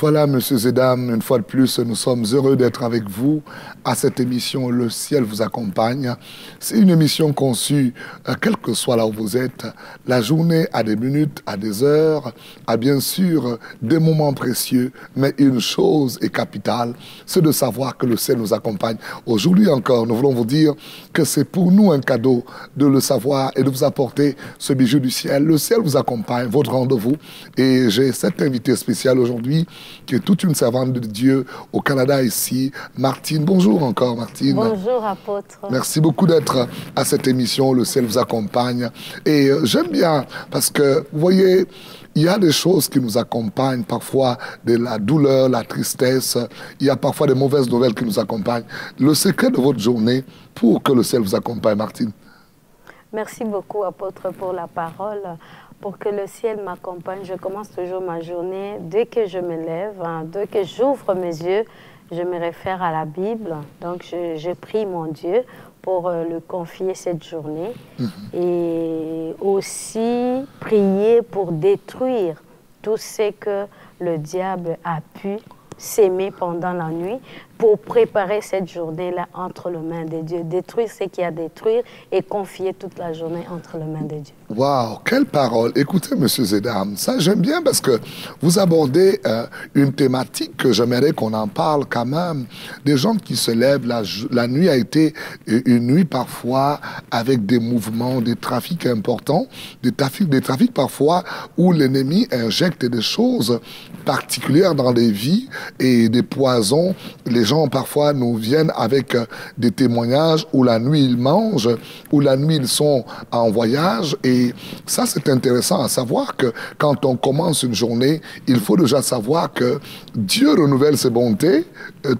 Voilà, messieurs et dames, une fois de plus, nous sommes heureux d'être avec vous à cette émission Le ciel vous accompagne. C'est une émission conçue, quel que soit là où vous êtes, la journée a des minutes, a des heures, a bien sûr des moments précieux, mais une chose est capitale, c'est de savoir que le ciel nous accompagne. Aujourd'hui encore, nous voulons vous dire que c'est pour nous un cadeau de le savoir et de vous apporter ce bijou du ciel. Le ciel vous accompagne, votre rendez-vous. Et j'ai cette invitée spéciale aujourd'hui, qui est toute une servante de Dieu au Canada ici, Martine. Bonjour encore, Martine. Bonjour, apôtre. Merci beaucoup d'être à cette émission, Le ciel vous accompagne. Et j'aime bien parce que, vous voyez, il y a des choses qui nous accompagnent, parfois de la douleur, la tristesse, il y a parfois des mauvaises nouvelles qui nous accompagnent. Le secret de votre journée pour que le ciel vous accompagne, Martine? Merci beaucoup, apôtre, pour la parole. Pour que le ciel m'accompagne, je commence toujours ma journée. Dès que je me lève, dès que j'ouvre mes yeux, je me réfère à la Bible. Donc, je prie mon Dieu pour lui confier cette journée. Et aussi prier pour détruire tout ce que le diable a pu s'aimer pendant la nuit, pour préparer cette journée-là entre les mains de Dieu. Détruire ce qu'il y a à détruire et confier toute la journée entre les mains de Dieu. Waouh, quelle parole! Écoutez, messieurs et dames, ça j'aime bien parce que vous abordez une thématique que j'aimerais qu'on en parle quand même. Des gens qui se lèvent, la nuit a été une nuit parfois avec des mouvements, des trafics importants, des trafics parfois où l'ennemi injecte des choses particulières dans les vies et des poisons. Les gens parfois nous viennent avec des témoignages où la nuit ils mangent, où la nuit ils sont en voyage. Et ça c'est intéressant à savoir que quand on commence une journée, il faut déjà savoir que Dieu renouvelle ses bontés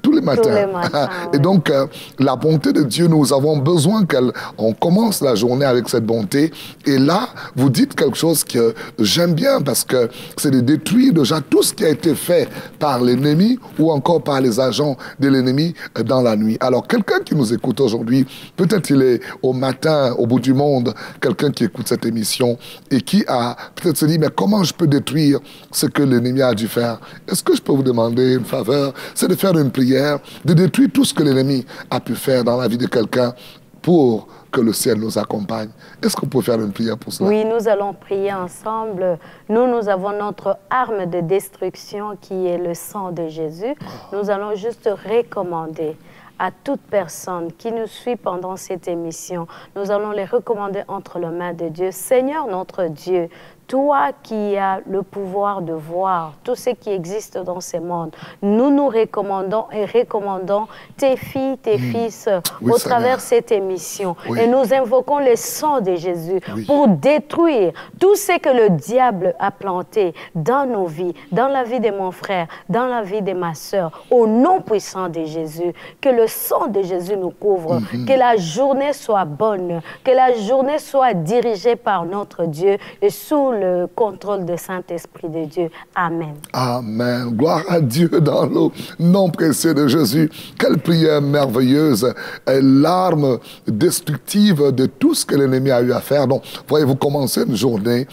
tous les matins. Tous les matins, Et donc la bonté de Dieu, nous avons besoin qu'on commence la journée avec cette bonté. Et là, vous dites quelque chose que j'aime bien parce que c'est de détruire déjà tout ce qui a été fait par l'ennemi ou encore par les agents de l'ennemi dans la nuit. Alors, quelqu'un qui nous écoute aujourd'hui, peut-être il est au matin, au bout du monde, quelqu'un qui écoute cette émission et qui a peut-être se dit, mais comment je peux détruire ce que l'ennemi a dû faire? Est-ce que je peux vous demander une faveur? C'est de faire une prière, de détruire tout ce que l'ennemi a pu faire dans la vie de quelqu'un pour que le ciel nous accompagne. Est-ce qu'on peut faire une prière pour cela? Oui, nous allons prier ensemble. Nous avons notre arme de destruction qui est le sang de Jésus. Nous allons juste recommander à toute personne qui nous suit pendant cette émission. Nous allons les recommander entre les mains de Dieu. Seigneur notre Dieu, toi qui as le pouvoir de voir tout ce qui existe dans ce monde, nous nous recommandons et recommandons tes filles, tes fils au travers de cette émission. Oui. Et nous invoquons le sang de Jésus pour détruire tout ce que le diable a planté dans nos vies, dans la vie de mon frère, dans la vie de ma soeur, au nom puissant de Jésus. Que le sang de Jésus nous couvre, que la journée soit bonne, que la journée soit dirigée par notre Dieu et sous le contrôle du Saint-Esprit de Dieu. Amen. Amen. Gloire à Dieu dans le nom précieux de Jésus. Quelle prière merveilleuse. L'arme destructive de tout ce que l'ennemi a eu à faire. Donc, voyez, vous commencez une journée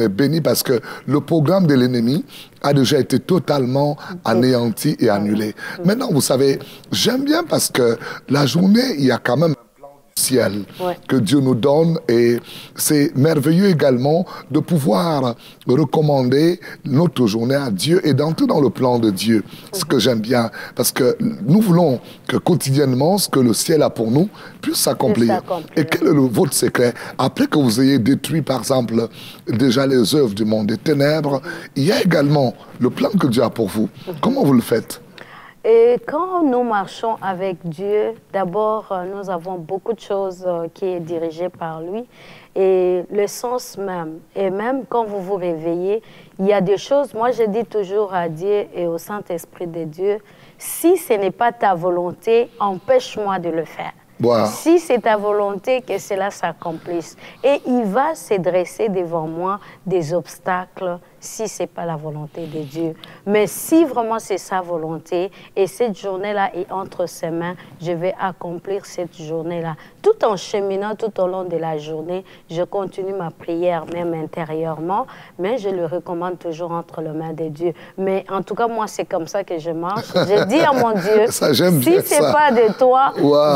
bénie parce que le programme de l'ennemi a déjà été totalement anéanti et annulé. Maintenant, vous savez, j'aime bien parce que la journée, il y a quand même ciel que Dieu nous donne et c'est merveilleux également de pouvoir recommander notre journée à Dieu et d'entrer dans le plan de Dieu, ce que j'aime bien parce que nous voulons que quotidiennement ce que le ciel a pour nous puisse s'accomplir. Et quel est votre secret? Après que vous ayez détruit par exemple déjà les œuvres du monde des ténèbres, il y a également le plan que Dieu a pour vous. Comment vous le faites? Et quand nous marchons avec Dieu, d'abord, nous avons beaucoup de choses qui est dirigées par lui et le sens même. Et même quand vous vous réveillez, il y a des choses, moi je dis toujours à Dieu et au Saint-Esprit de Dieu, si ce n'est pas ta volonté, empêche-moi de le faire. Wow. Si c'est ta volonté que cela s'accomplisse. Et il va se dresser devant moi des obstacles si ce n'est pas la volonté de Dieu. Mais si vraiment c'est sa volonté et cette journée-là est entre ses mains, je vais accomplir cette journée-là. Tout en cheminant tout au long de la journée, je continue ma prière même intérieurement, mais je le recommande toujours entre les mains de Dieu. Mais en tout cas, moi, c'est comme ça que je marche. Je dis à mon Dieu, ça, si ce n'est pas de toi,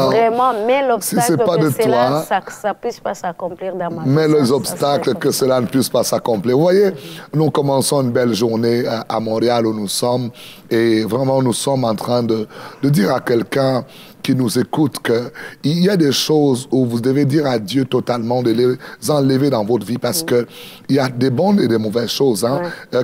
vraiment, mets l'obstacle si pas que de cela, toi, ça ne puisse pas s'accomplir dans ma vie. Mais les obstacles, que cela ne puisse pas s'accomplir. Vous voyez, nous commençons une belle journée à Montréal où nous sommes et vraiment nous sommes en train de dire à quelqu'un qui nous écoute qu'il y a des choses où vous devez dire à Dieu totalement de les enlever dans votre vie parce que il y a des bonnes et des mauvaises choses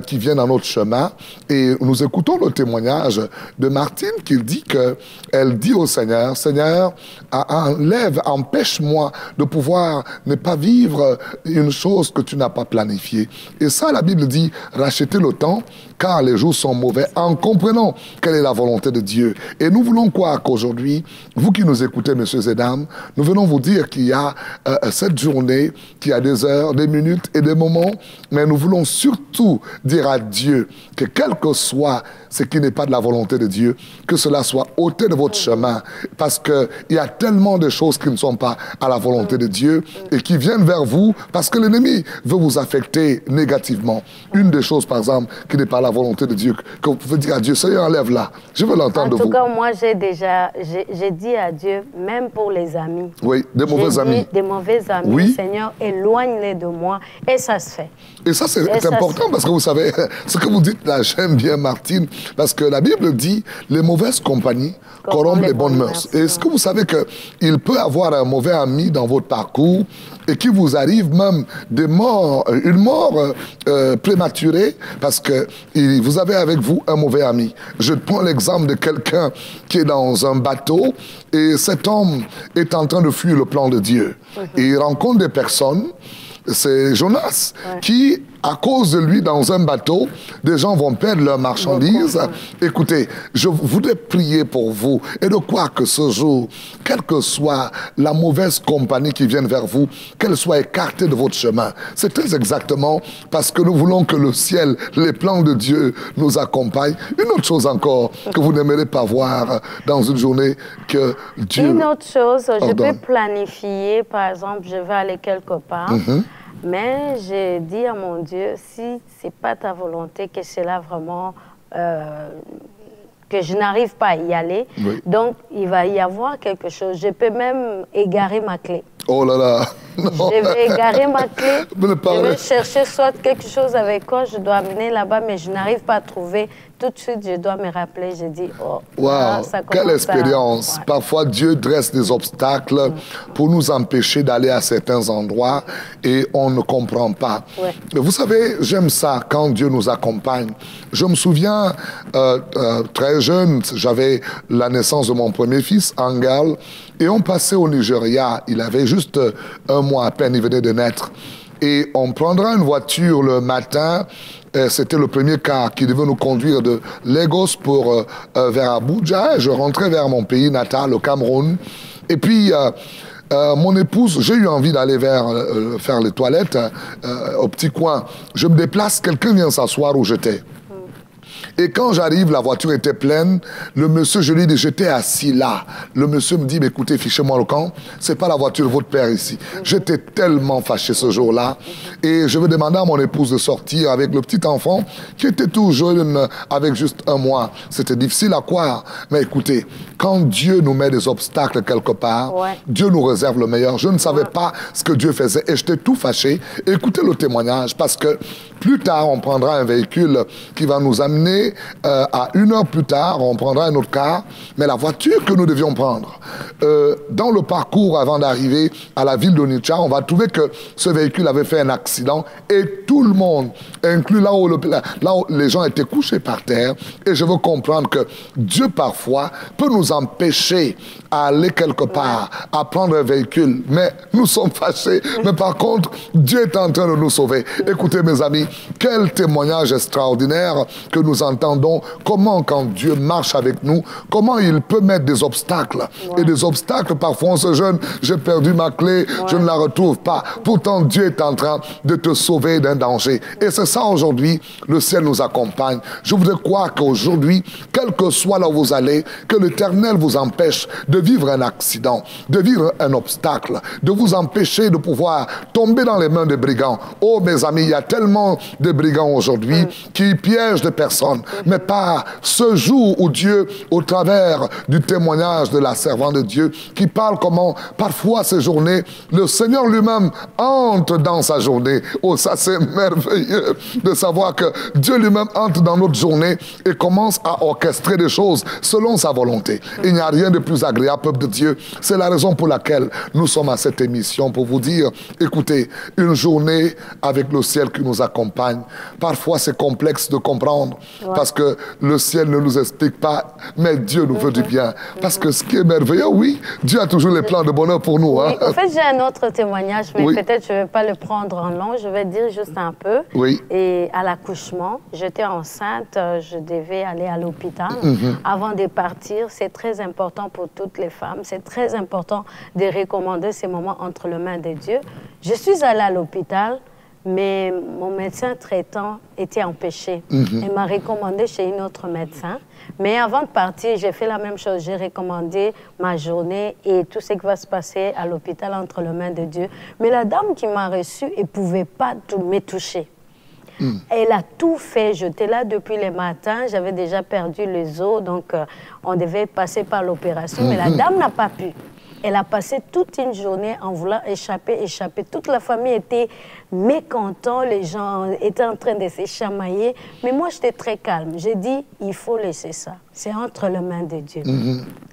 qui viennent dans notre chemin. Et nous écoutons le témoignage de Martine qui dit qu'elle dit au Seigneur, Seigneur, enlève, empêche-moi de pouvoir ne pas vivre une chose que tu n'as pas planifiée. Et ça, la Bible dit, rachetez le temps car les jours sont mauvais en comprenant quelle est la volonté de Dieu. Et nous voulons croire qu'aujourd'hui, vous qui nous écoutez, messieurs et dames, nous venons vous dire qu'il y a cette journée, qu'il y a des heures, des minutes et des moments, mais nous voulons surtout dire à Dieu que quel que soit ce qui n'est pas de la volonté de Dieu, que cela soit ôté de votre chemin, parce qu'il y a tellement de choses qui ne sont pas à la volonté de Dieu et qui viennent vers vous parce que l'ennemi veut vous affecter négativement. Une des choses, par exemple, qui n'est pas à la volonté de Dieu, que vous pouvez dire à Dieu, Seigneur, enlève-la. Je veux l'entendre de vous. En tout cas, moi, j'ai dit à Dieu, même pour les amis. Oui, des mauvais amis. Des mauvais amis, oui. Seigneur, éloigne-les de moi. Et ça se fait. Et ça, c'est important parce que vous savez, ce que vous dites là, j'aime bien, Martine, parce que la Bible dit, les mauvaises compagnies corrompent les bonnes mœurs. Et est-ce que vous savez qu'il peut avoir un mauvais ami dans votre parcours et qu'il vous arrive même une mort prématurée parce que vous avez avec vous un mauvais ami. Je prends l'exemple de quelqu'un qui est dans un bateau et cet homme est en train de fuir le plan de Dieu. Et il rencontre des personnes, c'est Jonas, qui, à cause de lui, dans un bateau, des gens vont perdre leurs marchandises. Écoutez, je voudrais prier pour vous et de croire que ce jour, quelle que soit la mauvaise compagnie qui vienne vers vous, qu'elle soit écartée de votre chemin. C'est très exactement parce que nous voulons que le ciel, les plans de Dieu nous accompagnent. Une autre chose encore que vous n'aimerez pas voir dans une journée que Dieu Une autre chose, ordonne. Je peux planifier, par exemple, je vais aller quelque part. Mais j'ai dit à mon Dieu, si ce n'est pas ta volonté, que c'est là vraiment, que je n'arrive pas à y aller, donc il va y avoir quelque chose. Je peux même égarer ma clé. Oh là là! Non. Je vais égarer ma clé, je vais chercher soit quelque chose avec quoi je dois amener là-bas, mais je n'arrive pas à trouver. Tout de suite, je dois me rappeler, je dis, oh, wow, quelle expérience! Parfois, Dieu dresse des obstacles pour nous empêcher d'aller à certains endroits et on ne comprend pas. Vous savez, j'aime ça quand Dieu nous accompagne. Je me souviens, très jeune, j'avais la naissance de mon premier fils, Angel, et on passait au Nigeria. Il avait juste un mois à peine, il venait de naître. Et on prendra une voiture le matin. C'était le premier car qui devait nous conduire de Lagos vers Abuja. Je rentrais vers mon pays natal, le Cameroun. Et puis, mon épouse, j'ai eu envie d'aller faire les toilettes au petit coin. Je me déplace, quelqu'un vient s'asseoir où j'étais. Et quand j'arrive, la voiture était pleine. Le monsieur, je lui dis, j'étais assis là. Le monsieur me dit, mais écoutez, fichez-moi le camp. C'est pas la voiture de votre père ici. J'étais tellement fâché ce jour-là. Et je vais demander à mon épouse de sortir avec le petit enfant qui était tout jeune, avec juste un mois. C'était difficile à croire. Mais écoutez, quand Dieu nous met des obstacles quelque part, Dieu nous réserve le meilleur. Je ne savais pas ce que Dieu faisait et j'étais tout fâché. Écoutez le témoignage parce que plus tard, on prendra un véhicule qui va nous amener à 1 heure plus tard, on prendra un autre car. Mais la voiture que nous devions prendre, dans le parcours avant d'arriver à la ville de Onitsha, on va trouver que ce véhicule avait fait un accident et tout le monde, inclus là où les gens étaient couchés par terre. Et je veux comprendre que Dieu, parfois, peut nous empêcher à aller quelque part, à prendre un véhicule. Mais nous sommes fâchés. Mais par contre, Dieu est en train de nous sauver. Écoutez, mes amis, quel témoignage extraordinaire que nous entendons. Comment, quand Dieu marche avec nous, comment il peut mettre des obstacles. Et des obstacles parfois on se jeûne, j'ai perdu ma clé, je ne la retrouve pas. Pourtant, Dieu est en train de te sauver d'un danger. Et c'est ça aujourd'hui, le ciel nous accompagne. Je voudrais croire qu'aujourd'hui, quel que soit là où vous allez, que l'Éternel vous empêche de vivre un accident, de vivre un obstacle, de vous empêcher de pouvoir tomber dans les mains des brigands. Oh mes amis, il y a tellement de brigands aujourd'hui qui piègent des personnes. Mais par ce jour où Dieu, au travers du témoignage de la servante de Dieu, qui parle comment parfois ces journées, le Seigneur lui-même entre dans sa journée. Oh, ça c'est merveilleux de savoir que Dieu lui-même entre dans notre journée et commence à orchestrer des choses selon sa volonté. Il n'y a rien de plus agréable, peuple de Dieu. C'est la raison pour laquelle nous sommes à cette émission, pour vous dire, écoutez, une journée avec le ciel qui nous accompagne, parfois c'est complexe de comprendre, parce que le ciel ne nous explique pas, mais Dieu nous veut du bien. Parce que ce qui est merveilleux, oui, Dieu a toujours les plans de bonheur pour nous. Hein. Oui, en fait, j'ai un autre témoignage, mais peut-être je ne vais pas le prendre en long, je vais dire juste un peu. Oui. Et à l'accouchement, j'étais enceinte, je devais aller à l'hôpital. Avant de partir, c'est très important pour toutes les femmes, c'est très important de recommander ces moments entre les mains de Dieu. Je suis allée à l'hôpital, mais mon médecin traitant était empêché. Il m'a recommandé chez une autre médecin. Mais avant de partir, j'ai fait la même chose. J'ai recommandé ma journée et tout ce qui va se passer à l'hôpital entre les mains de Dieu. Mais la dame qui m'a reçue, elle ne pouvait pas me toucher. Elle a tout fait. J'étais là depuis le matin. J'avais déjà perdu les os, donc on devait passer par l'opération. Mais la dame n'a pas pu. Elle a passé toute une journée en voulant échapper. Toute la famille était mécontente, les gens étaient en train de se chamailler. Mais moi, j'étais très calme. J'ai dit, il faut laisser ça. C'est entre les mains de Dieu.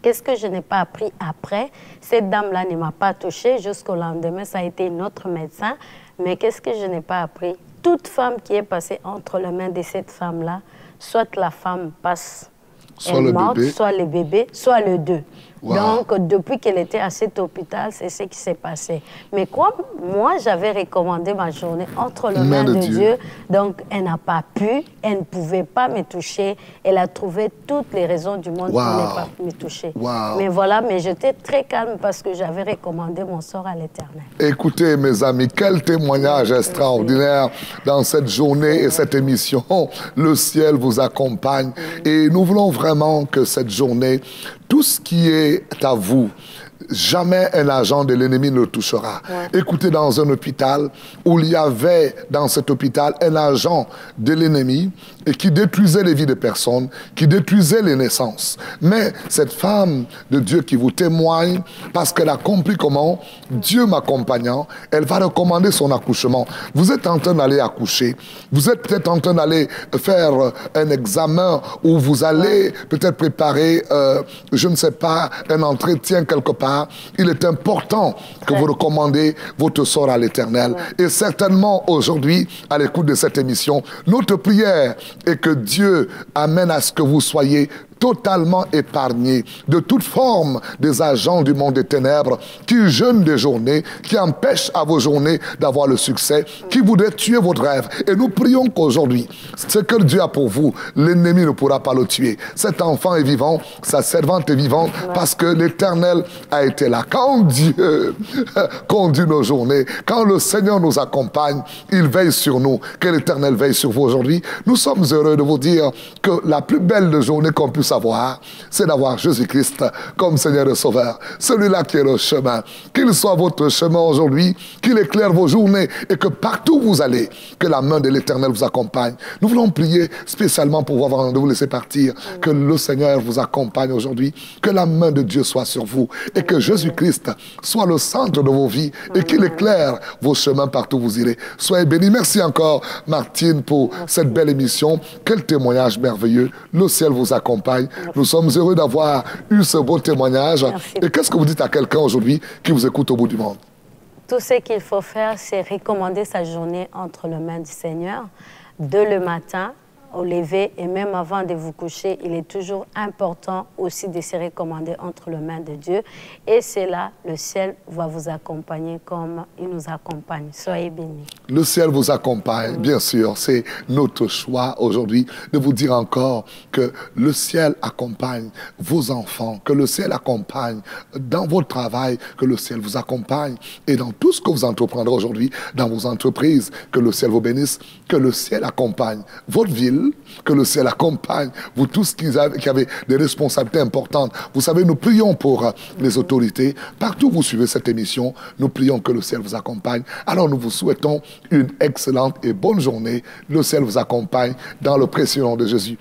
Qu'est-ce que je n'ai pas appris après? Cette dame-là ne m'a pas touchée. Jusqu'au lendemain, ça a été notre médecin. Mais qu'est-ce que je n'ai pas appris? Toute femme qui est passée entre les mains de cette femme-là, soit la femme passe, soit le bébé, soit le bébé, soit les deux. Wow. Donc, depuis qu'elle était à cet hôpital, c'est ce qui s'est passé. Mais quoi, moi, j'avais recommandé ma journée entre les mains de Dieu. Donc, elle n'a pas pu, elle ne pouvait pas me toucher. Elle a trouvé toutes les raisons du monde pour ne pas me toucher. Mais voilà, mais j'étais très calme parce que j'avais recommandé mon sort à l'Éternel. Écoutez, mes amis, quel témoignage extraordinaire dans cette journée et cette émission. Le ciel vous accompagne et nous voulons vraiment que cette journée, tout ce qui est à vous, jamais un agent de l'ennemi ne le touchera. Écoutez, dans un hôpital où il y avait dans cet hôpital un agent de l'ennemi et qui détruisait les vies des personnes, qui détruisait les naissances. Mais cette femme de Dieu qui vous témoigne, parce qu'elle a compris comment, Dieu m'accompagnant, elle va recommander son accouchement. Vous êtes en train d'aller accoucher, vous êtes peut-être en train d'aller faire un examen où vous allez peut-être préparer, je ne sais pas, un entretien quelque part. Il est important que vous recommandez votre sort à l'Éternel. Et certainement aujourd'hui, à l'écoute de cette émission, notre prière est que Dieu amène à ce que vous soyez totalement épargné de toute forme des agents du monde des ténèbres qui jeûnent des journées, qui empêchent à vos journées d'avoir le succès, qui voudraient tuer votre rêve. Et nous prions qu'aujourd'hui, ce que Dieu a pour vous, l'ennemi ne pourra pas le tuer. Cet enfant est vivant, sa servante est vivante, parce que l'Éternel a été là. Quand Dieu conduit nos journées, quand le Seigneur nous accompagne, il veille sur nous. Que l'Éternel veille sur vous aujourd'hui. Nous sommes heureux de vous dire que la plus belle journée qu'on puisse avoir, c'est d'avoir Jésus-Christ comme Seigneur et Sauveur. Celui-là qui est le chemin. Qu'il soit votre chemin aujourd'hui, qu'il éclaire vos journées et que partout où vous allez, que la main de l'Éternel vous accompagne. Nous voulons prier spécialement pour vous avant de vous laisser partir, que le Seigneur vous accompagne aujourd'hui, que la main de Dieu soit sur vous et que Jésus-Christ soit le centre de vos vies et qu'il éclaire vos chemins partout où vous irez. Soyez bénis. Merci encore, Martine, pour cette belle émission. Quel témoignage merveilleux. Le ciel vous accompagne. Nous sommes heureux d'avoir eu ce beau témoignage. Et qu'est-ce que vous dites à quelqu'un aujourd'hui qui vous écoute au bout du monde? Tout ce qu'il faut faire, c'est recommander sa journée entre les mains du Seigneur. Dès le matin, au lever et même avant de vous coucher, il est toujours important aussi de se recommander entre les mains de Dieu. Et c'est là, le ciel va vous accompagner comme il nous accompagne. Soyez bénis. Le ciel vous accompagne, bien sûr. C'est notre choix aujourd'hui de vous dire encore que le ciel accompagne vos enfants, que le ciel accompagne dans votre travail, que le ciel vous accompagne et dans tout ce que vous entreprendrez aujourd'hui, dans vos entreprises, que le ciel vous bénisse, que le ciel accompagne votre ville, que le ciel accompagne vous tous qui avez des responsabilités importantes. Vous savez, nous prions pour les autorités. Partout où vous suivez cette émission, nous prions que le ciel vous accompagne. Alors nous vous souhaitons une excellente et bonne journée. Le ciel vous accompagne dans le précieux nom de Jésus.